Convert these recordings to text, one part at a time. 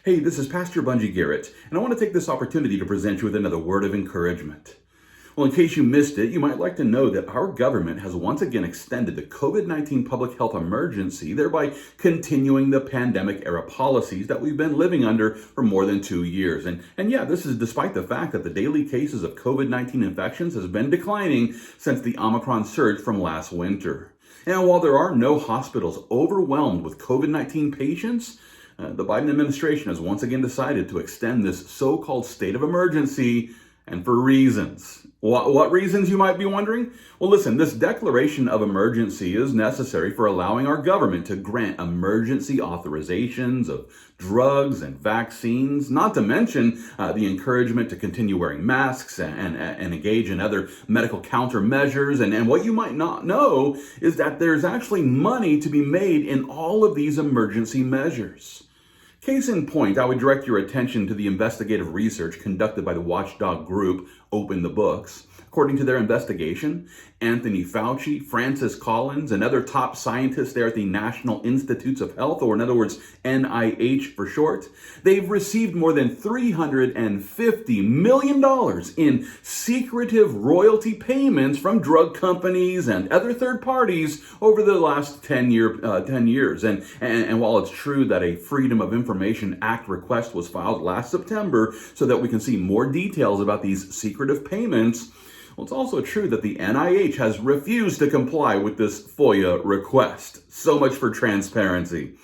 Hey, this is Pastor Bunjee Garrett, and I want to take this opportunity to present you with another word of encouragement. Well, in case you missed it, you might like to know that our government has once again extended the COVID-19 public health emergency, thereby continuing the pandemic-era policies that we've been living under for more than 2 years. And yeah, this is despite the fact that the daily cases of COVID-19 infections has been declining since the Omicron surge from last winter. And while there are no hospitals overwhelmed with COVID-19 patients, the Biden administration has once again decided to extend this so-called state of emergency, and for reasons. What reasons, you might be wondering? Well, listen, this declaration of emergency is necessary for allowing our government to grant emergency authorizations of drugs and vaccines, not to mention the encouragement to continue wearing masks and engage in other medical countermeasures. And what you might not know is that there's actually money to be made in all of these emergency measures. Case in point, I would direct your attention to the investigative research conducted by the watchdog group Open the Books. According to their investigation, Anthony Fauci, Francis Collins, and other top scientists there at the National Institutes of Health, or in other words, NIH for short, they've received more than $350 million in secretive royalty payments from drug companies and other third parties over the last 10 years. And while it's true that a Freedom of Information Act request was filed last September so that we can see more details about these secretive payments, well, it's also true that the NIH has refused to comply with this FOIA request. So much for transparency.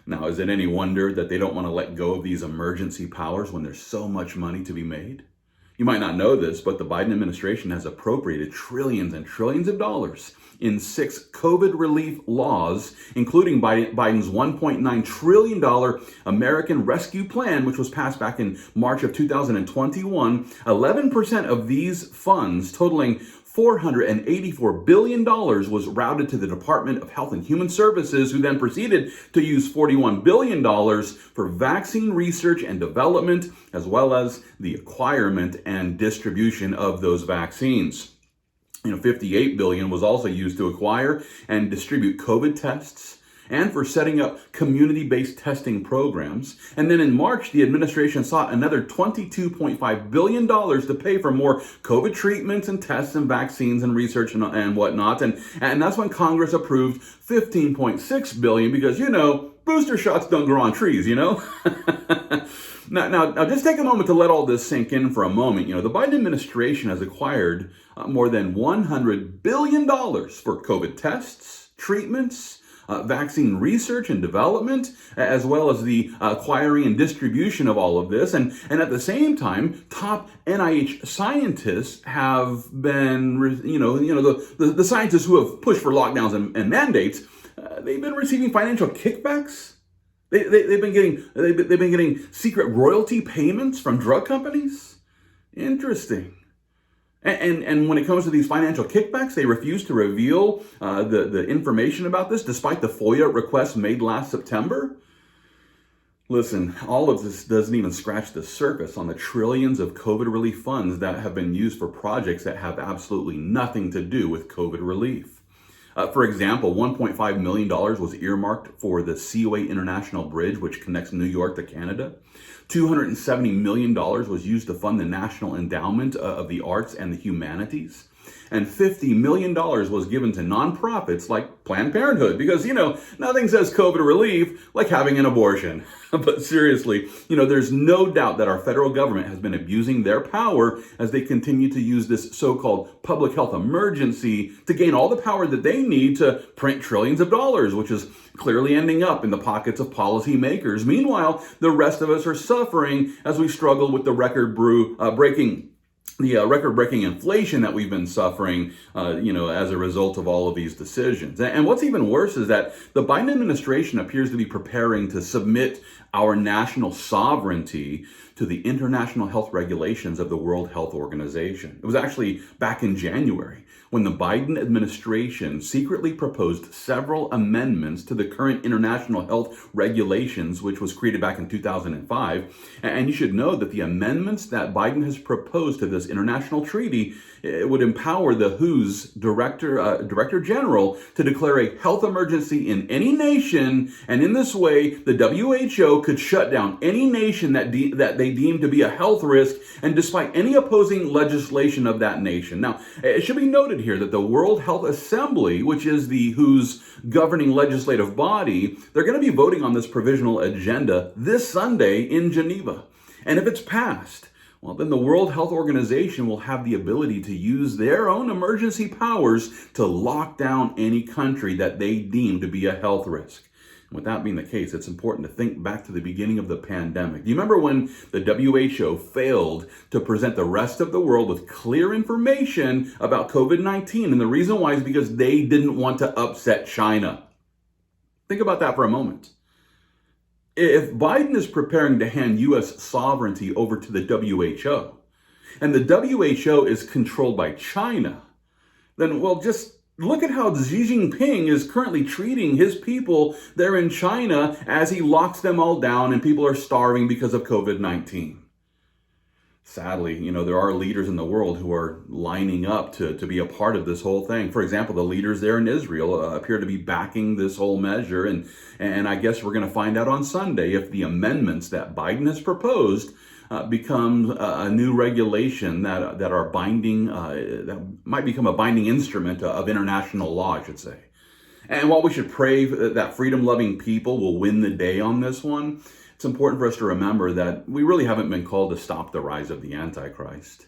Now, is it any wonder that they don't want to let go of these emergency powers when there's so much money to be made? You might not know this, but the Biden administration has appropriated trillions and trillions of dollars in 6 COVID relief laws, including Biden's $1.9 trillion American Rescue Plan, which was passed back in March of 2021. 11% of these funds, totaling $484 billion, was routed to the Department of Health and Human Services, who then proceeded to use $41 billion for vaccine research and development, as well as the acquirement and distribution of those vaccines. $58 billion was also used to acquire and distribute COVID tests and for setting up community-based testing programs. And then in March, the administration sought another $22.5 billion to pay for more COVID treatments and tests and vaccines and research and whatnot. And that's when Congress approved $15.6 billion because, booster shots don't grow on trees, Now, just take a moment to let all this sink in for a moment. The Biden administration has acquired more than $100 billion for COVID tests, treatments, vaccine research and development, as well as the acquiring and distribution of all of this. And at the same time, top NIH scientists have been, the scientists who have pushed for lockdowns and mandates, they've been receiving financial kickbacks. They've been getting secret royalty payments from drug companies. Interesting. And when it comes to these financial kickbacks, they refuse to reveal the information about this, despite the FOIA request made last September. Listen, all of this doesn't even scratch the surface on the trillions of COVID relief funds that have been used for projects that have absolutely nothing to do with COVID relief. For example, $1.5 million was earmarked for the Seaway International Bridge, which connects New York to Canada. $270 million was used to fund the National Endowment of the Arts and the Humanities. And $50 million was given to nonprofits like Planned Parenthood because, nothing says COVID relief like having an abortion. But seriously, there's no doubt that our federal government has been abusing their power as they continue to use this so-called public health emergency to gain all the power that they need to print trillions of dollars, which is clearly ending up in the pockets of policymakers. Meanwhile, the rest of us are suffering as we struggle with the record-breaking inflation that we've been suffering, as a result of all of these decisions. And what's even worse is that the Biden administration appears to be preparing to submit our national sovereignty to the international health regulations of the World Health Organization. It was actually back in January when the Biden administration secretly proposed several amendments to the current international health regulations, which was created back in 2005. And you should know that the amendments that Biden has proposed to this international treaty, it would empower the WHO's Director General to declare a health emergency in any nation. And in this way, the WHO WHO could shut down any nation that they deem to be a health risk, and despite any opposing legislation of that nation. Now, it should be noted here that the World Health Assembly, which is the WHO's governing legislative body, they're going to be voting on this provisional agenda this Sunday in Geneva. And if it's passed, well, then the World Health Organization will have the ability to use their own emergency powers to lock down any country that they deem to be a health risk. And with that being the case, it's important to think back to the beginning of the pandemic. Do you remember when the WHO failed to present the rest of the world with clear information about COVID-19? And the reason why is because they didn't want to upset China. Think about that for a moment. If Biden is preparing to hand U.S. sovereignty over to the WHO, and the WHO is controlled by China, then, well, just look at how Xi Jinping is currently treating his people there in China as he locks them all down and people are starving because of COVID-19. Sadly, there are leaders in the world who are lining up to be a part of this whole thing. For example, the leaders there in Israel appear to be backing this whole measure. And I guess we're going to find out on Sunday if the amendments that Biden has proposed become a new regulation that are binding, that might become a binding instrument of international law, I should say. And while we should pray that freedom-loving people will win the day on this one, it's important for us to remember that we really haven't been called to stop the rise of the Antichrist.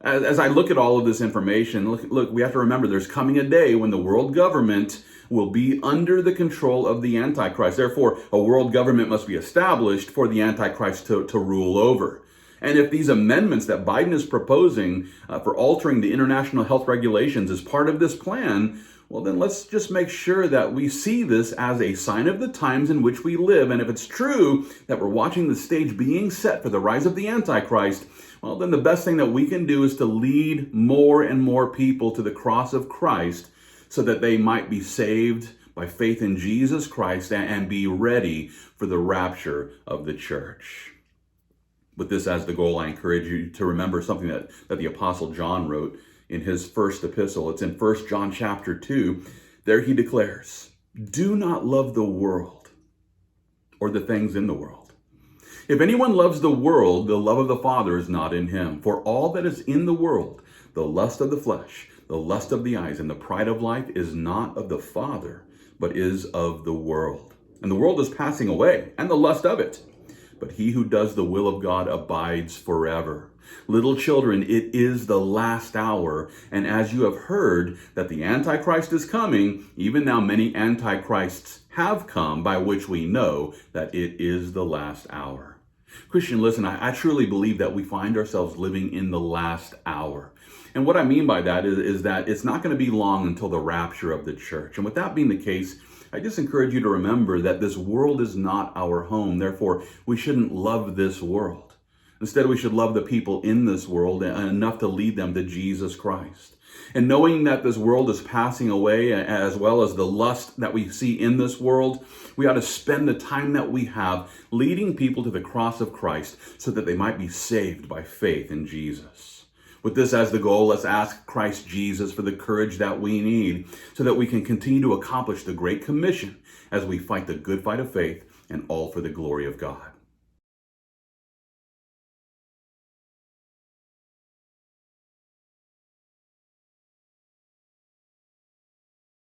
As I look at all of this information, look, we have to remember there's coming a day when the world government will be under the control of the Antichrist. Therefore, a world government must be established for the Antichrist to rule over. And if these amendments that Biden is proposing for altering the international health regulations is part of this plan, well, then let's just make sure that we see this as a sign of the times in which we live. And if it's true that we're watching the stage being set for the rise of the Antichrist, well, then the best thing that we can do is to lead more and more people to the cross of Christ so that they might be saved by faith in Jesus Christ and be ready for the rapture of the church. With this as the goal, I encourage you to remember something that the Apostle John wrote in his first epistle. It's in 1 John chapter 2. There he declares, "Do not love the world or the things in the world. If anyone loves the world, the love of the Father is not in him. For all that is in the world, the lust of the flesh, the lust of the eyes, and the pride of life is not of the Father, but is of the world. And the world is passing away, and the lust of it. But he who does the will of God abides forever. Little children, it is the last hour. And as you have heard that the Antichrist is coming, even now many Antichrists have come, by which we know that it is the last hour." Christian, listen, I truly believe that we find ourselves living in the last hour. And what I mean by that is that it's not going to be long until the rapture of the church. And with that being the case, I just encourage you to remember that this world is not our home. Therefore, we shouldn't love this world. Instead, we should love the people in this world enough to lead them to Jesus Christ. And knowing that this world is passing away, as well as the lust that we see in this world, we ought to spend the time that we have leading people to the cross of Christ so that they might be saved by faith in Jesus. With this as the goal, let's ask Christ Jesus for the courage that we need so that we can continue to accomplish the Great Commission as we fight the good fight of faith, and all for the glory of God.